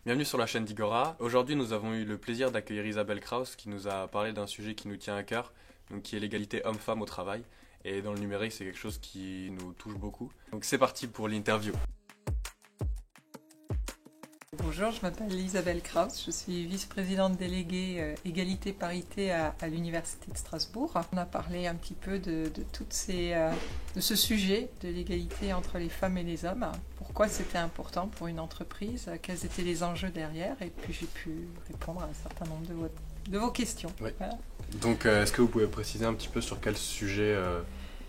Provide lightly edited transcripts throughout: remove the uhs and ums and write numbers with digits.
Bienvenue sur la chaîne d'Igora. Aujourd'hui, nous avons eu le plaisir d'accueillir Isabelle Kraus qui nous a parlé d'un sujet qui nous tient à cœur, donc qui est l'égalité homme-femme au travail. Et dans le numérique, c'est quelque chose qui nous touche beaucoup. Donc c'est parti pour l'interview. Bonjour, je m'appelle Isabelle Kraus, je suis vice-présidente déléguée égalité-parité à l'Université de Strasbourg. On a parlé un petit peu de ce sujet de l'égalité entre les femmes et les hommes, pourquoi c'était important pour une entreprise, quels étaient les enjeux derrière, et puis j'ai pu répondre à un certain nombre de vos questions. Oui. Voilà. Donc est-ce que vous pouvez préciser un petit peu sur quels sujets,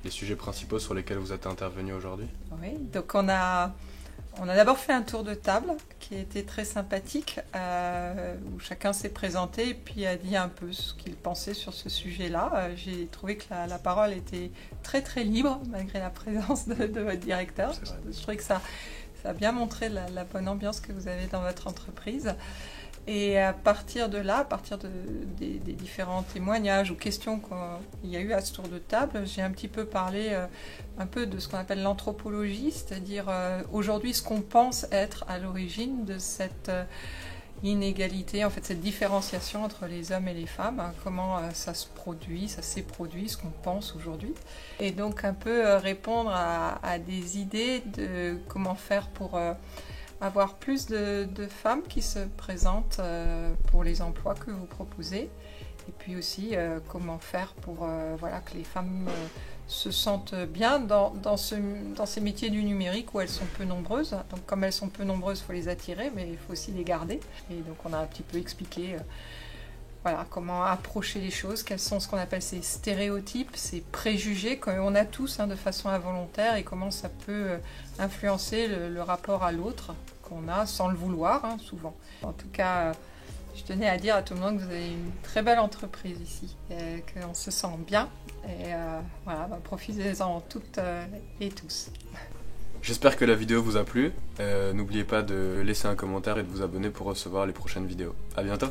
les sujets principaux sur lesquels vous êtes intervenu aujourd'hui? Oui, donc on a d'abord fait un tour de table qui a été très sympathique, où chacun s'est présenté et puis a dit un peu ce qu'il pensait sur ce sujet-là. J'ai trouvé que la parole était très très libre malgré la présence de votre directeur. Je trouvais que ça a bien montré la bonne ambiance que vous avez dans votre entreprise. Et à partir de là, des différents témoignages ou questions qu'il y a eu à ce tour de table, j'ai un petit peu parlé un peu de ce qu'on appelle l'anthropologie, c'est-à-dire aujourd'hui ce qu'on pense être à l'origine de cette inégalité, en fait cette différenciation entre les hommes et les femmes, comment ça s'est produit, ce qu'on pense aujourd'hui. Et donc un peu répondre à des idées de comment faire pour avoir plus de femmes qui se présentent pour les emplois que vous proposez, et puis aussi comment faire pour que les femmes se sentent bien dans ces métiers du numérique où elles sont peu nombreuses. Donc comme elles sont peu nombreuses, il faut les attirer, mais il faut aussi les garder. Et donc on a un petit peu expliqué comment approcher les choses, quels sont ce qu'on appelle ces stéréotypes, ces préjugés qu'on a tous de façon involontaire, et comment ça peut influencer le rapport à l'autre qu'on a sans le vouloir, souvent. En tout cas, je tenais à dire à tout le monde que vous avez une très belle entreprise ici, qu'on se sent bien, et profitez-en toutes et tous. J'espère que la vidéo vous a plu. N'oubliez pas de laisser un commentaire et de vous abonner pour recevoir les prochaines vidéos. À bientôt!